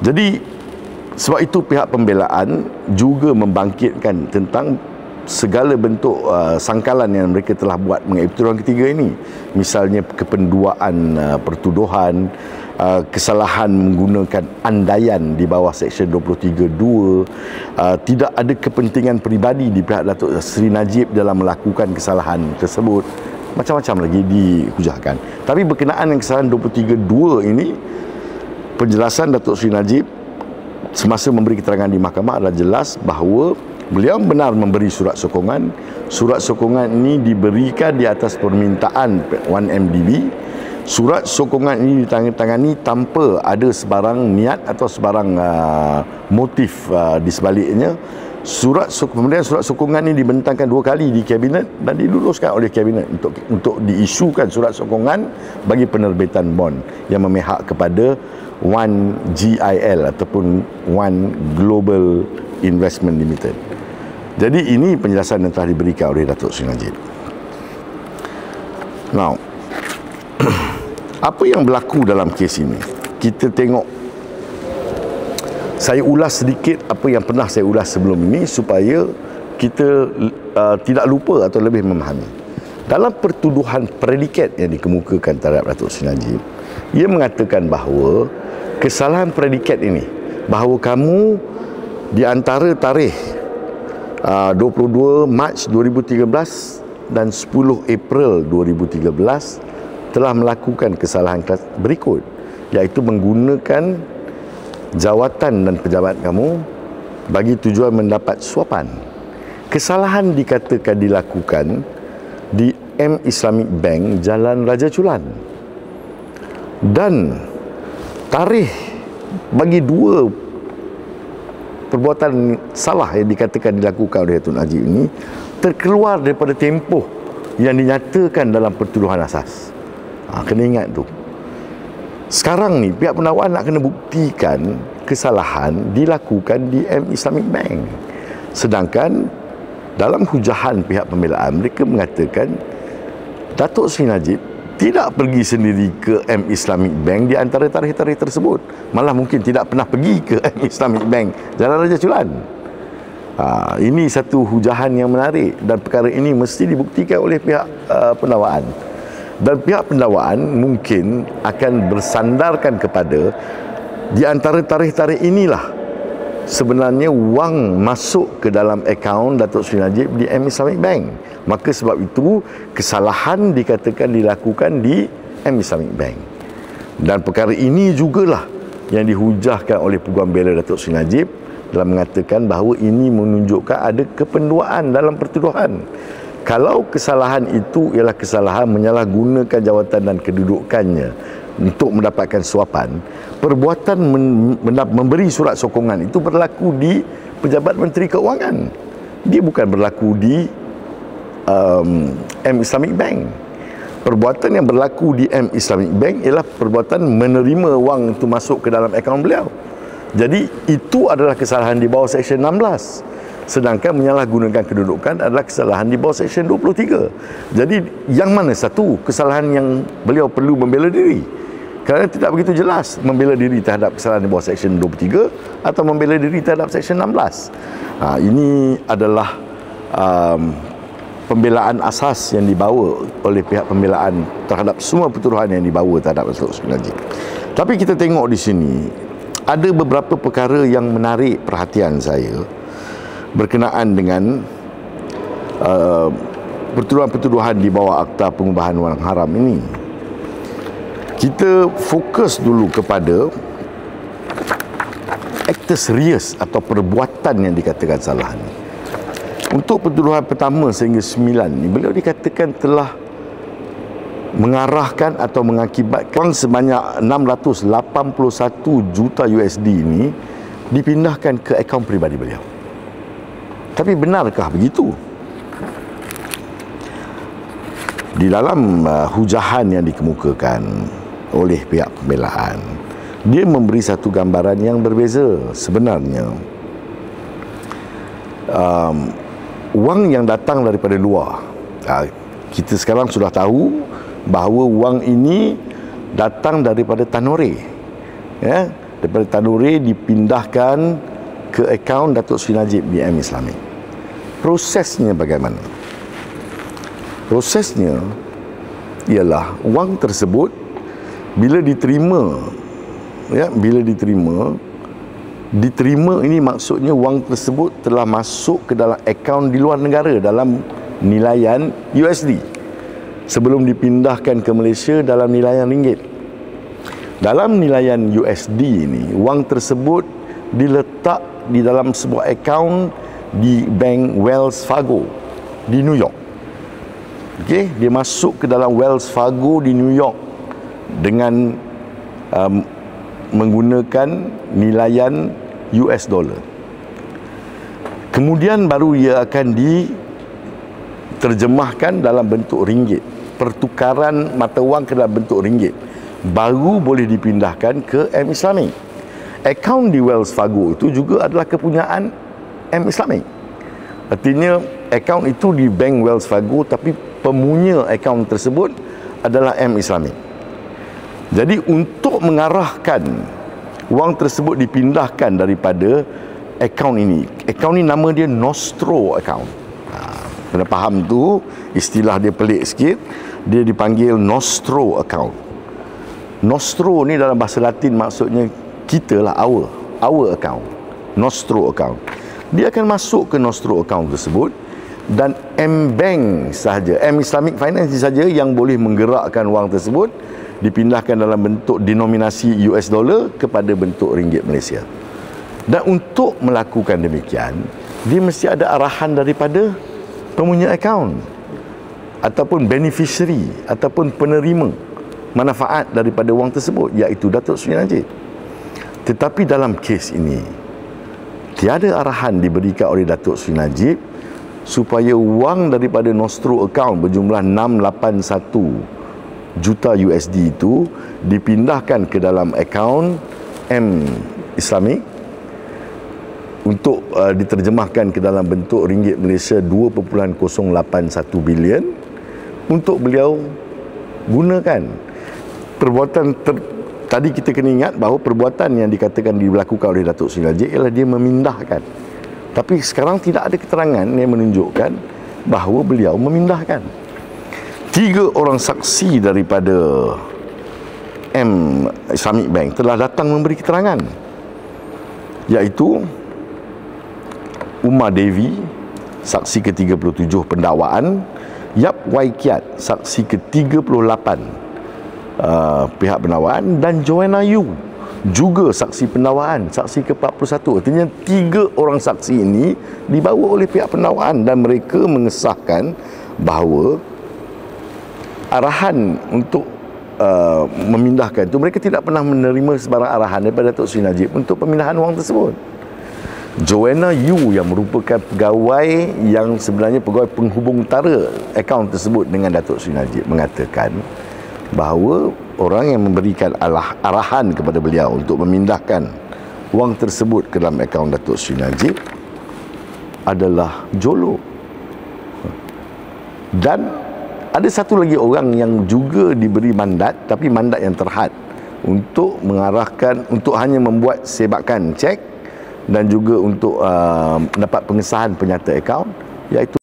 Jadi sebab itu pihak pembelaan juga membangkitkan tentang segala bentuk sangkalan yang mereka telah buat mengenai pertuduhan ketiga ini. Misalnya kependuaan pertuduhan, kesalahan menggunakan andaian di bawah Seksyen 23(2), tidak ada kepentingan peribadi di pihak Datuk Seri Najib dalam melakukan kesalahan tersebut. Macam-macam lagi dihujahkan. Tapi berkenaan dengan kesalahan 23(2) ini, penjelasan Datuk Seri Najib semasa memberi keterangan di mahkamah adalah jelas bahawa beliau benar memberi surat sokongan. Surat sokongan ini diberikan di atas permintaan 1MDB. Surat sokongan ini ditandatangani tanpa ada sebarang niat atau sebarang motif di sebaliknya. Kemudian surat sokongan ini dibentangkan 2 kali di Kabinet dan diluluskan oleh Kabinet untuk diisukan surat sokongan bagi penerbitan bond yang memihak kepada One GIL ataupun One Global Investment Limited. Jadi ini penjelasan yang telah diberikan oleh Datuk Seri Najib. Now, apa yang berlaku dalam kes ini? Kita tengok, saya ulas sedikit apa yang pernah saya ulas sebelum ini supaya kita tidak lupa atau lebih memahami. Dalam pertuduhan predikat yang dikemukakan terhadap Datuk Seri Najib, ia mengatakan bahawa kesalahan predikat ini, bahawa kamu di antara tarikh 22 Mac 2013 dan 10 April 2013 telah melakukan kesalahan berikut, iaitu menggunakan jawatan dan pejabat kamu bagi tujuan mendapat suapan. Kesalahan dikatakan dilakukan di M Islamic Bank, Jalan Raja Chulan, dan tarikh bagi 2 perbuatan salah yang dikatakan dilakukan oleh Datuk Najib ini terkeluar daripada tempoh yang dinyatakan dalam pertuduhan asas. Kena ingat tu. Sekarang ni pihak penakwaan nak kena buktikan kesalahan dilakukan di M Islamic Bank. Sedangkan dalam hujahan pihak pembelaan, mereka mengatakan Datuk Seri Najib tidak pergi sendiri ke M Islamic Bank di antara tarikh-tarikh tersebut. Malah mungkin tidak pernah pergi ke M Islamic Bank, Jalan Raja Chulan. Ini satu hujahan yang menarik dan perkara ini mesti dibuktikan oleh pihak pendakwaan. Dan pihak pendakwaan mungkin akan bersandarkan kepada di antara tarikh-tarikh inilah sebenarnya wang masuk ke dalam akaun Datuk Seri Najib di M Islamic Bank. Maka sebab itu kesalahan dikatakan dilakukan di M Islamic Bank. Dan perkara ini jugalah yang dihujahkan oleh Peguam Bela Datuk Seri Najib dalam mengatakan bahawa ini menunjukkan ada kependuaan dalam pertuduhan. Kalau kesalahan itu ialah kesalahan menyalahgunakan jawatan dan kedudukannya untuk mendapatkan suapan, perbuatan memberi surat sokongan itu berlaku di Pejabat Menteri Keuangan. Dia bukan berlaku di M Islamic Bank. Perbuatan yang berlaku di M Islamic Bank ialah perbuatan menerima wang itu masuk ke dalam akaun beliau. Jadi itu adalah kesalahan di bawah Seksyen 16. Sedangkan menyalahgunakan kedudukan adalah kesalahan di bawah Seksyen 23. Jadi yang mana satu kesalahan yang beliau perlu membela diri? Kerana tidak begitu jelas membela diri terhadap kesalahan di bawah Seksyen 23 atau membela diri terhadap Seksyen 16. Ini adalah pembelaan asas yang dibawa oleh pihak pembelaan terhadap semua pertuduhan yang dibawa terhadap Datuk Seri Najib. Tapi kita tengok di sini ada beberapa perkara yang menarik perhatian saya berkenaan dengan pertuduhan-pertuduhan di bawah Akta Pengubahan Wang Haram ini. Kita fokus dulu kepada akta serius atau perbuatan yang dikatakan salah ini. Untuk pertuduhan pertama sehingga 9 ni, beliau dikatakan telah mengarahkan atau mengakibatkan sebanyak 681 juta USD ini dipindahkan ke akaun peribadi beliau. Tapi benarkah begitu? Di dalam hujahan yang dikemukakan oleh pihak pembelaan, dia memberi satu gambaran yang berbeza. Sebenarnya wang yang datang daripada luar, kita sekarang sudah tahu bahawa wang ini datang daripada Tanore, ya, daripada Tan Nur dipindahkan ke akaun Datuk Seri Najib di M Islamic. Prosesnya bagaimana? Prosesnya ialah wang tersebut bila diterima, diterima ini maksudnya wang tersebut telah masuk ke dalam akaun di luar negara dalam nilaian USD sebelum dipindahkan ke Malaysia dalam nilaian ringgit. Dalam nilaian USD ini, wang tersebut diletak di dalam sebuah akaun di Bank Wells Fargo di New York. Okey, dia masuk ke dalam Wells Fargo di New York dengan menggunakan nilaian US dollar. Kemudian baru ia akan diterjemahkan dalam bentuk ringgit. Pertukaran mata wang ke dalam bentuk ringgit baru boleh dipindahkan ke M Islamic. Akaun di Wells Fargo itu juga adalah kepunyaan M Islamic. Artinya akaun itu di Bank Wells Fargo, tapi pemunya akaun tersebut adalah M Islamic. Jadi untuk mengarahkan wang tersebut dipindahkan daripada akaun ini nama dia Nostro account. Kena faham tu, istilah dia pelik sikit, dia dipanggil Nostro account. Nostro ni dalam bahasa Latin maksudnya kita lah, our account. Nostro account. Dia akan masuk ke Nostro account tersebut dan M-Bank sahaja, M Islamic Finance sahaja yang boleh menggerakkan wang tersebut dipindahkan dalam bentuk denominasi US dollar kepada bentuk ringgit Malaysia. Dan untuk melakukan demikian, dia mesti ada arahan daripada pemunya akaun ataupun beneficiary ataupun penerima manfaat daripada wang tersebut, iaitu Datuk Seri Najib. Tetapi dalam kes ini tiada arahan diberikan oleh Datuk Seri Najib supaya wang daripada Nostro account berjumlah 681 juta USD itu dipindahkan ke dalam akaun M Islamic untuk diterjemahkan ke dalam bentuk ringgit Malaysia 2.081 bilion untuk beliau gunakan. Perbuatan tadi kita kena ingat bahawa perbuatan yang dikatakan dilakukan oleh Datuk Seri Najib ialah dia memindahkan. Tapi sekarang tidak ada keterangan yang menunjukkan bahawa beliau memindahkan. 3 orang saksi daripada M Islamic Bank telah datang memberi keterangan, iaitu Umar Devi, saksi ke-37 pendakwaan, Yap Wai Kiat, saksi ke-38 pihak pendakwaan, dan Joanna Yu, juga saksi pendakwaan, saksi ke-41. Artinya 3 orang saksi ini dibawa oleh pihak pendakwaan dan mereka mengesahkan bahawa arahan untuk memindahkan itu, mereka tidak pernah menerima sebarang arahan daripada Datuk Seri Najib untuk pemindahan wang tersebut. Joanna Yu yang merupakan pegawai yang sebenarnya pegawai penghubung utara akaun tersebut dengan Datuk Seri Najib mengatakan bahawa orang yang memberikan arahan kepada beliau untuk memindahkan wang tersebut ke dalam akaun Datuk Seri Najib adalah Jolo. Dan ada satu lagi orang yang juga diberi mandat, tapi mandat yang terhad, untuk mengarahkan, untuk hanya membuat sebakan cek dan juga untuk dapat pengesahan penyata akaun, iaitu